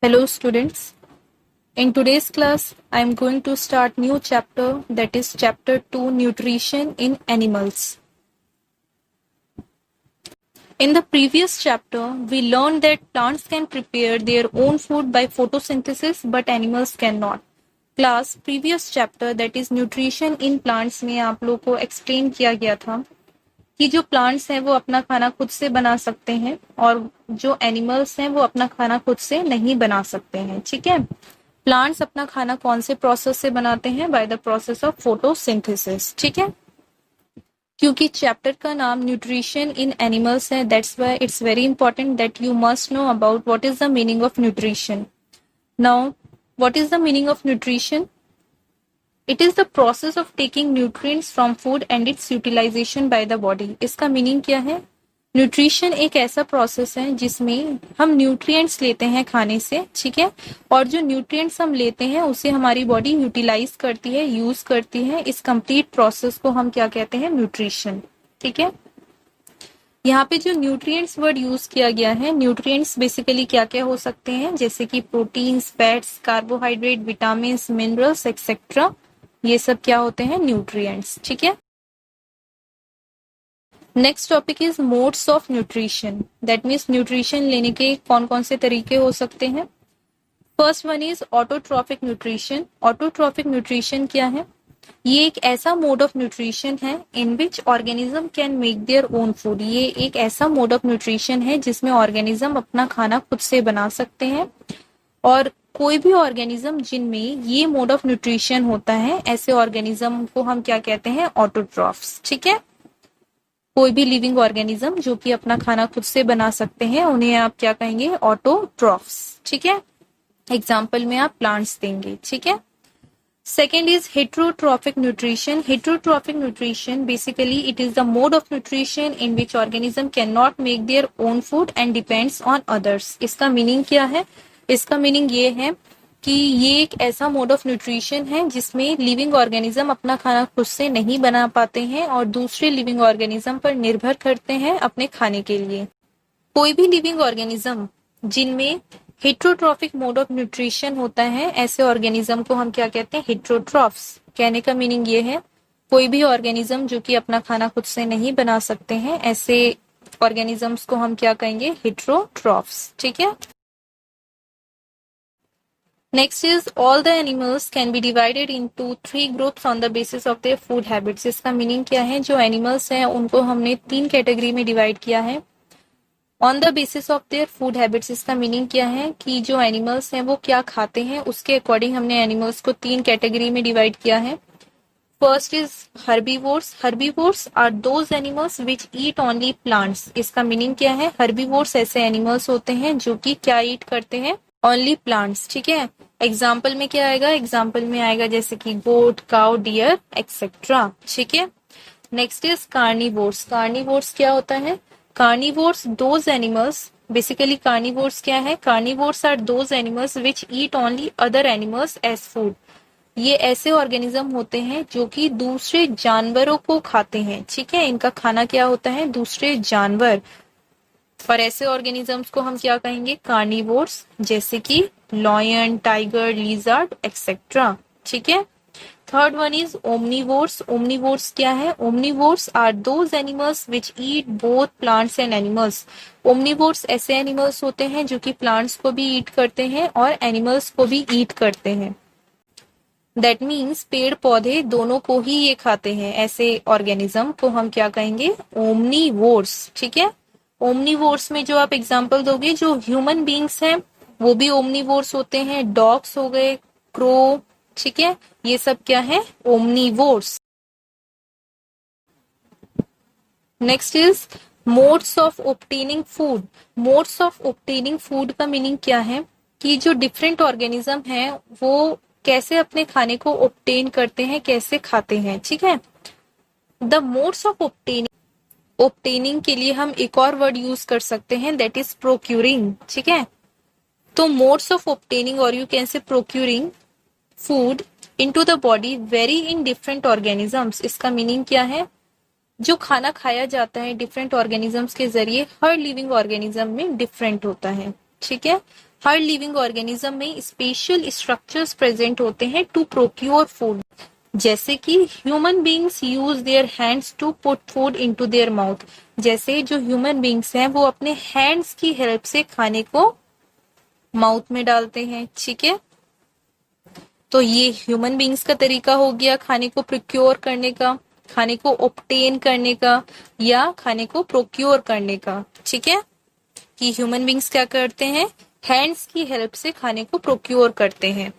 Hello students. In today's class, I am going to start new chapter, that is chapter 2, nutrition in animals. In the previous chapter, we learned that plants can prepare their own food by photosynthesis but animals cannot. Class previous chapter, that is nutrition in plants, में आप लोग को explain किया गया था कि जो plants हैं वो अपना खाना खुद से बना सकते हैं और जो एनिमल्स हैं वो अपना खाना खुद से नहीं बना सकते हैं। ठीक है, प्लांट्स अपना खाना कौन से प्रोसेस से बनाते हैं? By the process of photosynthesis. ठीक है, क्योंकि चैप्टर का नाम न्यूट्रिशन इन एनिमल्स है, that's why it's very important that you must know about what is the meaning of nutrition. Now what is the meaning of nutrition? It is the process of taking nutrients from food and its utilization by the body. इसका meaning क्या है? Nutrition एक ऐसा process है जिसमें हम nutrients लेते हैं खाने से, ठीक है, और जो न्यूट्रिएंट्स हम लेते हैं उसे हमारी बॉडी यूटिलाइज करती है, यूज करती है। इस कंप्लीट प्रोसेस को हम क्या कहते हैं? न्यूट्रिशन। ठीक है, यहाँ पे जो न्यूट्रिएंट्स वर्ड यूज किया गया है, न्यूट्रिएंट्स बेसिकली क्या क्या हो सकते हैं, जैसे कि proteins, fats, carbohydrate, vitamin, minerals etcetera, ये सब क्या होते हैं? न्यूट्रिएंट्स। ठीक है, next topic is modes of nutrition, that means nutrition लेने के कौन कौन से तरीके हो सकते हैं। First one is autotrophic nutrition. Autotrophic nutrition क्या है? ये एक ऐसा मोड ऑफ न्यूट्रिशन है in which organism can make their own food. ये एक ऐसा मोड ऑफ न्यूट्रिशन है जिसमें ऑर्गेनिज्म अपना खाना खुद से बना सकते हैं, और कोई भी ऑर्गेनिज्म जिनमें ये मोड ऑफ न्यूट्रिशन होता है, ऐसे ऑर्गेनिज्म को हम क्या कहते हैं? ऑटोट्रॉफ्स। ठीक है, कोई भी लिविंग ऑर्गेनिज्म जो कि अपना खाना खुद से बना सकते हैं उन्हें आप क्या कहेंगे? ऑटोट्रॉफ्स। ठीक है, एग्जाम्पल में आप प्लांट्स देंगे। ठीक है, second is heterotrophic nutrition. Heterotrophic nutrition basically it is the mode of nutrition in which organism can not make their own food and depends on others. इसका मीनिंग क्या है? इसका मीनिंग ये है कि ये एक ऐसा मोड ऑफ न्यूट्रिशन है जिसमें लिविंग ऑर्गेनिज्म अपना खाना खुद से नहीं बना पाते हैं और दूसरे लिविंग ऑर्गेनिज्म पर निर्भर करते हैं अपने खाने के लिए। कोई भी लिविंग ऑर्गेनिज्म जिनमें हेट्रोट्रॉफिक मोड ऑफ न्यूट्रिशन होता है, ऐसे ऑर्गेनिज्म को हम क्या कहते हैं? हेट्रोट्रॉफ्स। कहने का मीनिंग ये है, कोई भी ऑर्गेनिज्म जो कि अपना खाना खुद से नहीं बना सकते हैं, ऐसे ऑर्गेनिजम्स को हम क्या कहेंगे? हेट्रोट्रॉफ्स। ठीक है, next is all the animals can be divided into 3 groups on the basis of their food habits. इसका मीनिंग क्या है? जो एनिमल्स हैं उनको हमने 3 कैटेगरी में डिवाइड किया है on the basis of their food habits. इसका मीनिंग क्या है कि जो एनिमल्स हैं वो क्या खाते हैं, उसके अकॉर्डिंग हमने एनिमल्स को 3 कैटेगरी में डिवाइड किया है। First is herbivores. Herbivores are those animals which eat only plants. इसका मीनिंग क्या है? हर्बीवोर्स ऐसे एनिमल्स होते हैं जो कि क्या ईट करते हैं? Only plants. ठीक है, एग्जाम्पल में क्या आएगा? एग्जाम्पल में आएगा जैसे कि गोट, काउ, डियर एक्सेट्रा। ठीक है, नेक्स्ट इज कार्निवोर्स। कार्निवोर्स क्या होता है? Carnivores those animals, basically carnivores क्या है? Carnivores are those animals which eat only other animals as food. ये ऐसे ऑर्गेनिज्म होते हैं जो कि दूसरे जानवरों को खाते हैं। ठीक है, इनका खाना क्या होता है? दूसरे जानवर। और ऐसे ऑर्गेनिजम्स को हम क्या कहेंगे? कार्निवोर्स, जैसे कि लॉयन, टाइगर, लिजर्ड एक्सेट्रा। ठीक है, third one is omnivores. Omnivores क्या है? Omnivores are those animals which eat both plants and animals. Omnivores ऐसे एनिमल्स होते हैं जो कि प्लांट्स को भी ईट करते हैं और एनिमल्स को भी ईट करते हैं। दैट मीन्स पेड़ पौधे दोनों को ही ये खाते हैं। ऐसे ऑर्गेनिज्म को हम क्या कहेंगे? ओमनीवोर्स। ठीक है, ओमनीवोर्स में जो आप एग्जांपल दोगे, जो ह्यूमन बींग्स हैं वो भी ओमनीवोर्स होते हैं। डॉग्स हो गए, क्रो, ठीक है, ये सब क्या है? Omnivores. Next is modes of obtaining food. Modes of obtaining food का मीनिंग क्या है कि जो डिफरेंट ऑर्गेनिज्म हैं वो कैसे अपने खाने को ऑब्टेन करते हैं, कैसे खाते हैं। ठीक है, the modes of obtaining, obtaining के लिए हम एक और वर्ड यूज कर सकते हैं, दैट इज प्रोक्यूरिंग। ठीक है, तो मोड्स ऑफ ऑब्टेनिंग और you can say procuring food into the body very in different organisms. इसका मीनिंग क्या है? जो खाना खाया जाता है डिफरेंट ऑर्गेनिजम्स के जरिए, हर लिविंग ऑर्गेनिज्म में डिफरेंट होता है। ठीक है, हर लिविंग ऑर्गेनिज्म में स्पेशल स्ट्रक्चर्स प्रेजेंट होते हैं टू प्रोक्योर फूड, जैसे कि human beings use their hands to put food into their mouth. जैसे जो ह्यूमन बींग्स हैं वो अपने हैंड्स की हेल्प से खाने को माउथ में डालते हैं, ठीक है। तो ये ह्यूमन बींग्स का तरीका हो गया खाने को प्रोक्योर करने का, खाने को ऑब्टेन करने का या खाने को प्रोक्योर करने का, ठीक है। कि ह्यूमन बींग्स क्या करते हैं, हैंड्स की हेल्प से खाने को प्रोक्योर करते हैं।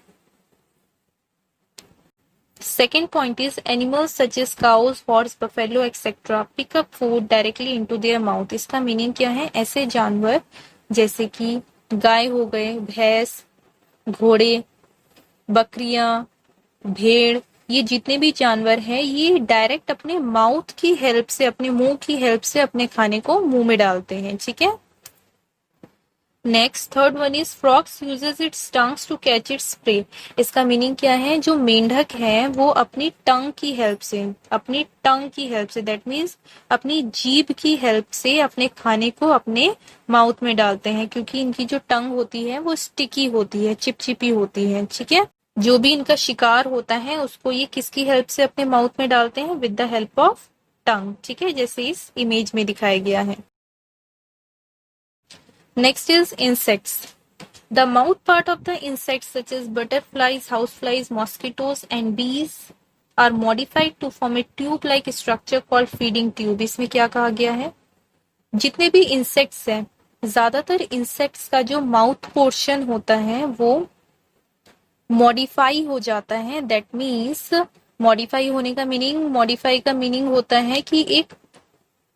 Second point is animals such as cows, horse, buffalo etcetera pick up food directly into their mouth. इसका मीनिंग क्या है, ऐसे जानवर जैसे कि गाय हो गए, भैंस, घोड़े, बकरियां, भेड़, ये जितने भी जानवर हैं ये डायरेक्ट अपने माउथ की हेल्प से, अपने मुंह की हेल्प से अपने खाने को मुंह में डालते हैं, ठीक है। Next third one is frogs uses its tongues to catch its prey. इसका मीनिंग क्या है, जो मेंढक है वो अपनी टंग की हेल्प से, अपनी टंग की हेल्प से, दैट मीन्स अपनी जीभ की हेल्प से अपने खाने को अपने माउथ में डालते हैं, क्योंकि इनकी जो टंग होती है वो स्टिकी होती है, चिपचिपी होती है, ठीक है। जो भी इनका शिकार होता है उसको ये किसकी हेल्प से अपने माउथ में डालते हैं, with the help of tongue, ठीक है, जैसे इस इमेज में दिखाया गया है। Next is insects. The mouth part of the insects such as butterflies, houseflies, mosquitoes and bees are modified to form a tube-like structure called feeding tube. इसमें क्या कहा गया है, जितने भी इंसेक्ट्स हैं, ज्यादातर इंसेक्ट्स का जो माउथ पोर्शन होता है वो मॉडिफाई हो जाता है। दैट मीन्स मॉडिफाई होने का मीनिंग, मॉडिफाई का मीनिंग होता है कि एक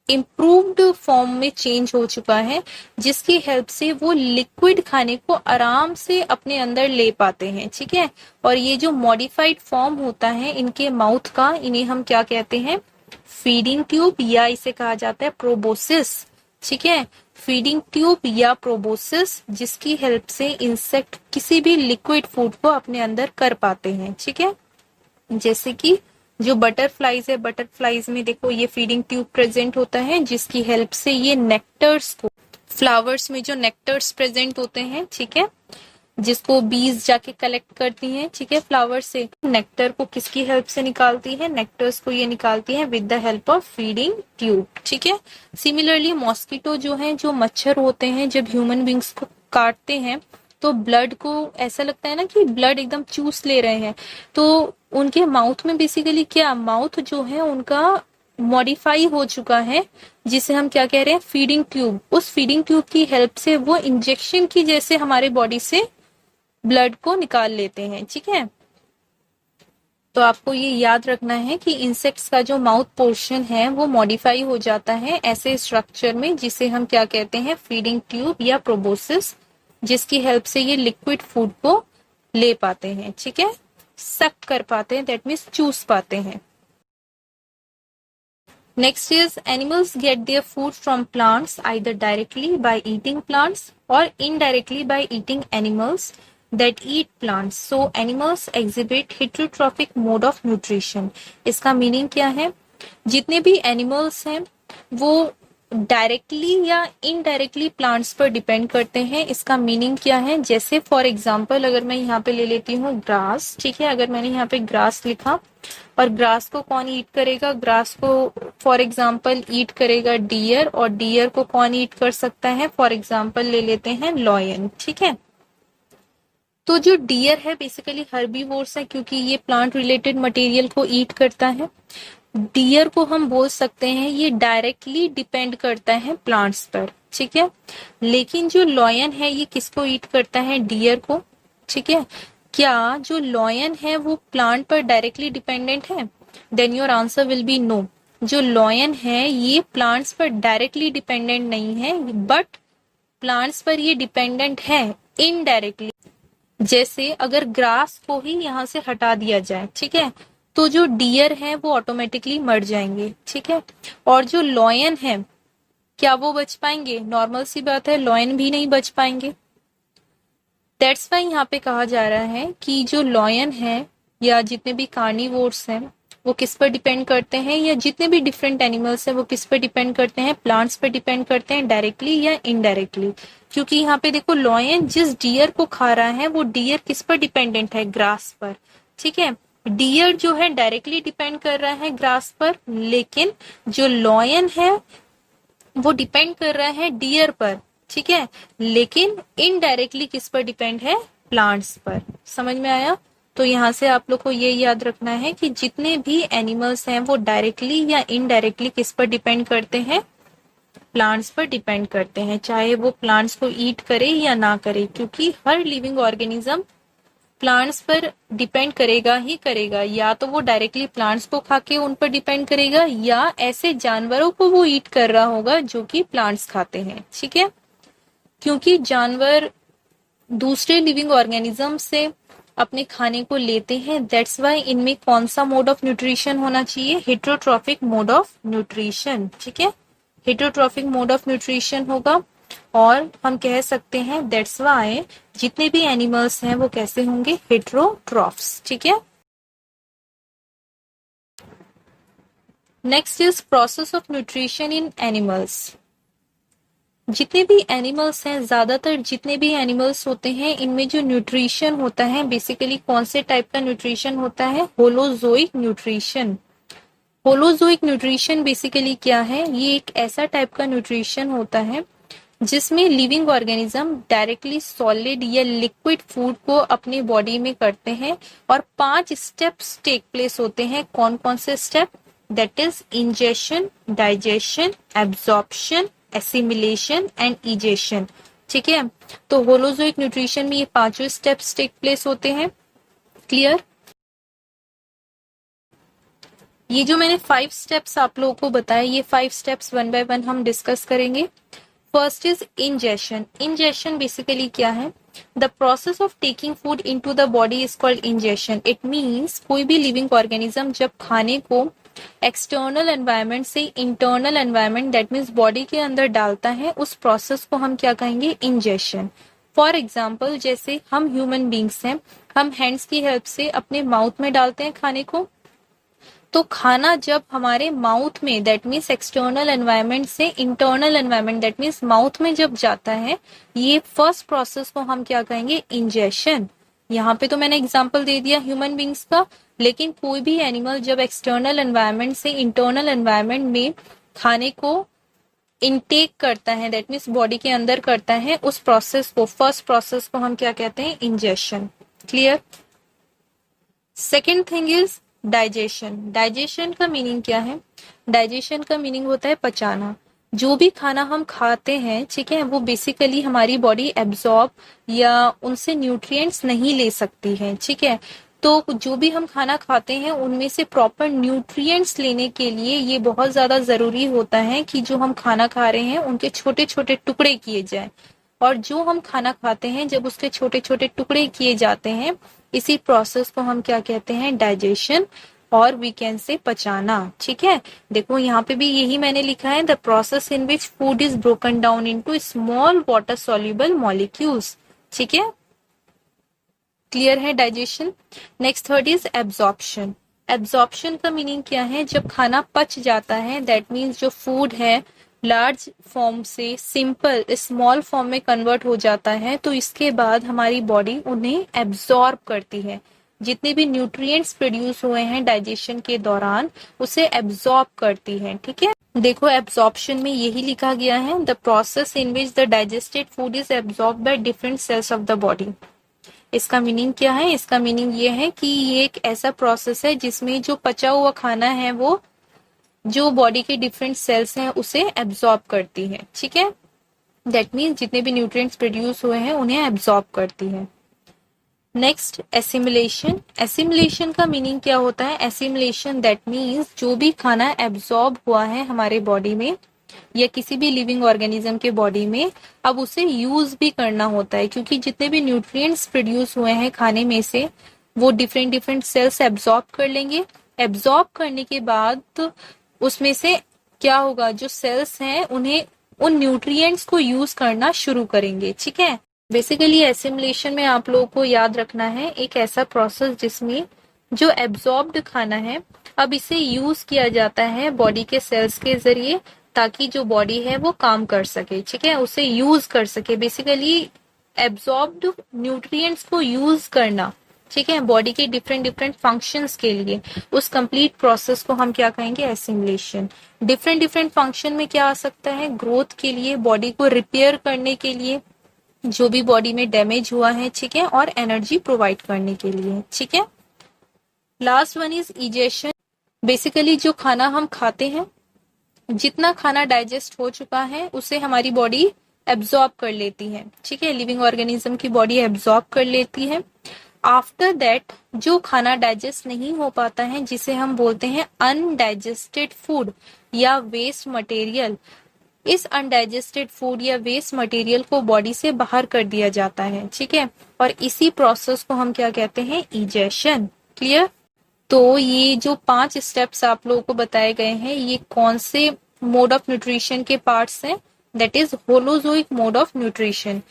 इम्प्रूव्ड फॉर्म में चेंज हो चुका है, जिसकी हेल्प से वो लिक्विड खाने को आराम से अपने अंदर ले पाते हैं, ठीक है। और ये जो मॉडिफाइड फॉर्म होता है इनके माउथ का, इन्हें हम क्या कहते हैं, फीडिंग ट्यूब, या इसे कहा जाता है प्रोबोसिस, ठीक है। फीडिंग ट्यूब या प्रोबोसिस, जिसकी हेल्प से इंसेक्ट किसी भी लिक्विड फूड को अपने अंदर कर पाते हैं, ठीक है। जैसे कि जो बटरफ्लाइज है, बटरफ्लाइज में देखो ये फीडिंग ट्यूब प्रेजेंट होता है, जिसकी हेल्प से ये नेक्टर्स को, फ्लावर्स में जो नेक्टर्स प्रेजेंट होते हैं, ठीक है, जिसको बीज जाके कलेक्ट करती हैं, ठीक है, फ्लावर से, नेक्टर को किसकी हेल्प से निकालती है, नेक्टर्स को ये निकालती है with the help of feeding tube, ठीक है। सिमिलरली मॉस्किटो जो है, जो मच्छर होते हैं, जब ह्यूमन बींग्स को काटते हैं तो ब्लड को ऐसा लगता है ना कि ब्लड एकदम चूस ले रहे हैं, तो उनके माउथ में बेसिकली क्या, माउथ जो है उनका मॉडिफाई हो चुका है, जिसे हम क्या कह रहे हैं, फीडिंग ट्यूब। उस फीडिंग ट्यूब की हेल्प से वो इंजेक्शन की जैसे हमारे बॉडी से ब्लड को निकाल लेते हैं, ठीक है। तो आपको ये याद रखना है कि इंसेक्ट्स का जो माउथ पोर्शन है वो मॉडिफाई हो जाता है ऐसे स्ट्रक्चर में, जिसे हम क्या कहते हैं, फीडिंग ट्यूब या प्रोबोसिस, जिसकी हेल्प से ये लिक्विड फूड को ले पाते हैं, ठीक है, सक कर पाते हैं, दैट मीन्स चूस पाते हैं। Next is animals get their food from plants either directly by eating plants और indirectly by eating animals that eat plants. So animals exhibit heterotrophic mode of nutrition. इसका मीनिंग क्या है, जितने भी एनिमल्स हैं वो डायरेक्टली या इनडायरेक्टली प्लांट्स पर डिपेंड करते हैं। इसका मीनिंग क्या है, जैसे फॉर एग्जांपल अगर मैं यहाँ पे ले लेती हूँ ग्रास, ठीक है, अगर मैंने यहाँ पे ग्रास लिखा और ग्रास को कौन ईट करेगा, ग्रास को फॉर एग्जांपल ईट करेगा डियर, और डियर को कौन ईट कर सकता है, फॉर एग्जांपल ले लेते हैं लॉयन, ठीक है। तो जो डियर है बेसिकली हर्बीवोर्स है, क्योंकि ये प्लांट रिलेटेड मटेरियल को ईट करता है। डियर को हम बोल सकते हैं ये डायरेक्टली डिपेंड करता है प्लांट्स पर, ठीक है। लेकिन जो लॉयन है ये किसको ईट करता है, डियर को, ठीक है। क्या जो लॉयन है वो प्लांट पर डायरेक्टली डिपेंडेंट है, then your answer will be no. जो लॉयन है ये प्लांट्स पर डायरेक्टली डिपेंडेंट नहीं है, बट प्लांट्स पर ये डिपेंडेंट है इनडायरेक्टली। जैसे अगर ग्रास को ही यहाँ से हटा दिया जाए, ठीक है, तो जो डियर है वो ऑटोमेटिकली मर जाएंगे, ठीक है। और जो लॉयन है क्या वो बच पाएंगे, नॉर्मल सी बात है, लॉयन भी नहीं बच पाएंगे। दैट्स वाई यहाँ पे कहा जा रहा है कि जो लॉयन है या जितने भी कार्निवोर्स हैं वो किस पर डिपेंड करते हैं, या जितने भी डिफरेंट एनिमल्स हैं वो किस पर डिपेंड करते हैं, प्लांट्स पर डिपेंड करते हैं, डायरेक्टली या इनडायरेक्टली। क्योंकि यहाँ पे देखो लॉयन जिस डियर को खा रहा है वो डियर किस पर डिपेंडेंट है, ग्रास पर। ठीक है, डियर जो है डायरेक्टली डिपेंड कर रहा है ग्रास पर, लेकिन जो लॉयन है वो डिपेंड कर रहा है डियर पर। ठीक है, लेकिन इनडायरेक्टली किस पर डिपेंड है, प्लांट्स पर। समझ में आया? तो यहाँ से आप लोग को ये याद रखना है कि जितने भी एनिमल्स हैं वो डायरेक्टली या इनडायरेक्टली किस पर डिपेंड करते हैं, प्लांट्स पर डिपेंड करते हैं, चाहे वो प्लांट्स को ईट करे या ना करे, क्योंकि हर लिविंग ऑर्गेनिज्म प्लांट्स पर डिपेंड करेगा ही करेगा। या तो वो डायरेक्टली प्लांट्स को खा के उन पर डिपेंड करेगा, या ऐसे जानवरों को वो ईट कर रहा होगा जो कि प्लांट्स खाते हैं। ठीक है, क्योंकि जानवर दूसरे लिविंग ऑर्गेनिज्म से अपने खाने को लेते हैं, दैट्स वाई इनमें कौन सा मोड ऑफ न्यूट्रिशन होना चाहिए, हेटेरोट्रॉफिक मोड ऑफ न्यूट्रिशन। ठीक है, हेटेरोट्रॉफिक मोड ऑफ न्यूट्रिशन होगा, और हम कह सकते हैं दैट्स वाई जितने भी एनिमल्स हैं वो कैसे होंगे, हेटेरोट्रॉफ्स। ठीक है, next is process of nutrition in animals. जितने भी एनिमल्स हैं, ज्यादातर जितने भी एनिमल्स होते हैं इनमें जो न्यूट्रिशन होता है बेसिकली कौन से टाइप का न्यूट्रिशन होता है, holozoic nutrition. Holozoic nutrition basically क्या है, ये एक ऐसा टाइप का न्यूट्रिशन होता है जिसमें लिविंग ऑर्गेनिज्म डायरेक्टली सॉलिड या लिक्विड फूड को अपने बॉडी में करते हैं, और 5 स्टेप्स टेक प्लेस होते हैं। कौन कौन से step, that is ingestion, digestion, absorption, assimilation and egestion. ठीक है, तो होलोजोइक न्यूट्रिशन में ये 5 स्टेप्स टेक प्लेस होते हैं। क्लियर? ये जो मैंने 5 स्टेप्स आप लोगों को बताया, ये 5 स्टेप्स वन बाय वन हम डिस्कस करेंगे। First is ingestion. Ingestion basically क्या है, the process of taking food into the body is called ingestion. It means कोई भी लिविंग ऑर्गेनिज्म जब खाने को एक्सटर्नल एनवायरनमेंट से internal environment that means body के अंदर डालता है, उस प्रोसेस को हम क्या कहेंगे, इंजेशन। फॉर एग्जाम्पल जैसे हम ह्यूमन बींग्स हैं, हम हैंड्स की हेल्प से अपने माउथ में डालते हैं खाने को, तो खाना जब हमारे माउथ में दैट मीन्स एक्सटर्नल एनवायरनमेंट से internal environment that means mouth में जब जाता है, ये फर्स्ट प्रोसेस को हम क्या कहेंगे, इंजेशन। यहाँ पे तो मैंने एग्जांपल दे दिया ह्यूमन बींग्स का, लेकिन कोई भी एनिमल जब एक्सटर्नल एनवायरनमेंट से इंटरनल एनवायरनमेंट में खाने को इनटेक करता है, दैट मीन्स बॉडी के अंदर करता है, उस प्रोसेस को, फर्स्ट प्रोसेस को हम क्या कहते हैं, ingestion. Clear? Second thing is digestion. Digestion का मीनिंग क्या है, डाइजेशन का मीनिंग होता है पचाना। जो भी खाना हम खाते हैं, ठीक है, वो बेसिकली हमारी बॉडी एब्जॉर्ब या उनसे न्यूट्रिएंट्स नहीं ले सकती है। ठीक है, तो जो भी हम खाना खाते हैं उनमें से प्रॉपर न्यूट्रिएंट्स लेने के लिए ये बहुत ज्यादा जरूरी होता है कि जो हम खाना खा रहे हैं उनके छोटे छोटे टुकड़े किए जाएं, और जो हम खाना खाते हैं जब उसके छोटे छोटे टुकड़े किए जाते हैं, इसी प्रोसेस को हम क्या कहते हैं, डाइजेशन, और वी कैन से पचाना। ठीक है, देखो यहाँ पे भी यही मैंने लिखा है, the process in which food is broken down into small water soluble molecules. ठीक है, क्लियर है digestion. Next third is absorption. Absorption का मीनिंग क्या है, जब खाना पच जाता है, दैट मीन्स जो फूड है लार्ज फॉर्म से सिंपल स्मॉल फॉर्म में कन्वर्ट हो जाता है, तो इसके बाद हमारी बॉडी उन्हें एब्जॉर्ब करती है। जितने भी न्यूट्रिएंट्स प्रोड्यूस हुए हैं डाइजेशन के दौरान, उसे एब्जॉर्ब करती है। ठीक है, देखो एब्जॉर्प्शन में यही लिखा गया है, the process in which the digested food is absorb by different cells of the body. इसका मीनिंग क्या है, इसका मीनिंग ये है कि ये एक ऐसा प्रोसेस है जिसमें जो पचा हुआ खाना है वो जो बॉडी के डिफरेंट सेल्स हैं उसे एब्जॉर्ब करती है। ठीक है, दैट मीन्स जितने भी न्यूट्रिएंट्स प्रोड्यूस हुए हैं उन्हें एब्जॉर्ब करती है। Next assimilation. एसिमिलेशन का मीनिंग क्या होता है, एसिमिलेशन दैट मीन्स जो भी खाना एब्जॉर्ब हुआ है हमारे बॉडी में या किसी भी लिविंग ऑर्गेनिज्म के बॉडी में, अब उसे यूज भी करना होता है, क्योंकि जितने भी न्यूट्रिएंट्स प्रोड्यूस हुए हैं खाने में से वो डिफरेंट डिफरेंट सेल्स एब्जॉर्ब कर लेंगे। एब्जॉर्ब करने के बाद उसमें से क्या होगा, जो सेल्स हैं उन्हें उन न्यूट्रिएंट्स को यूज करना शुरू करेंगे। ठीक है, बेसिकली एसिमिलेशन में आप लोगों को याद रखना है एक ऐसा प्रोसेस जिसमें जो एब्जॉर्ब्ड खाना है अब इसे यूज किया जाता है बॉडी के सेल्स के जरिए, ताकि जो बॉडी है वो काम कर सके, ठीक है, उसे यूज कर सके, बेसिकली एब्जॉर्ब्ड न्यूट्रिएंट्स को यूज करना, ठीक है, बॉडी के डिफरेंट डिफरेंट फंक्शंस के लिए, उस कंप्लीट प्रोसेस को हम क्या कहेंगे, एसिमिलेशन। डिफरेंट डिफरेंट फंक्शन में क्या आ सकता है, ग्रोथ के लिए, बॉडी को रिपेयर करने के लिए, जो भी बॉडी में डैमेज हुआ है, ठीक है, और एनर्जी प्रोवाइड करने के लिए, ठीक है। Last one is egestion. Basically जो खाना हम खाते हैं, जितना खाना डाइजेस्ट हो चुका है उसे हमारी बॉडी एब्जॉर्ब कर लेती है, ठीक है, लिविंग ऑर्गेनिज्म की बॉडी एब्जॉर्ब कर लेती है। आफ्टर दैट जो खाना डाइजेस्ट नहीं हो पाता है, जिसे हम बोलते हैं अनडाइजेस्टेड फूड या वेस्ट मटेरियल, इस अनडाइजेस्टेड फूड या वेस्ट मटेरियल को बॉडी से बाहर कर दिया जाता है, ठीक है, और इसी प्रोसेस को हम क्या कहते हैं, इजेशन। क्लियर। तो ये जो 5 स्टेप्स आप लोगों को बताए गए हैं, ये कौन से मोड ऑफ न्यूट्रिशन के पार्ट्स हैं, that is holozoic mode of nutrition.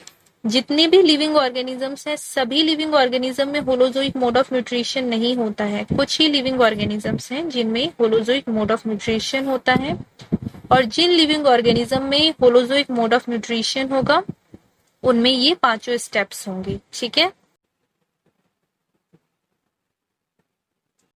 जितने भी लिविंग ऑर्गेनिजम्स हैं, सभी लिविंग ऑर्गेनिज्म में होलोजोइक मोड ऑफ न्यूट्रिशन नहीं होता है, कुछ ही लिविंग ऑर्गेनिजम्स हैं जिनमें होलोजोइक मोड ऑफ न्यूट्रिशन होता है, और जिन लिविंग ऑर्गेनिज्म में होलोजोइक मोड ऑफ न्यूट्रिशन होगा उनमें ये 5 स्टेप्स होंगे, ठीक है।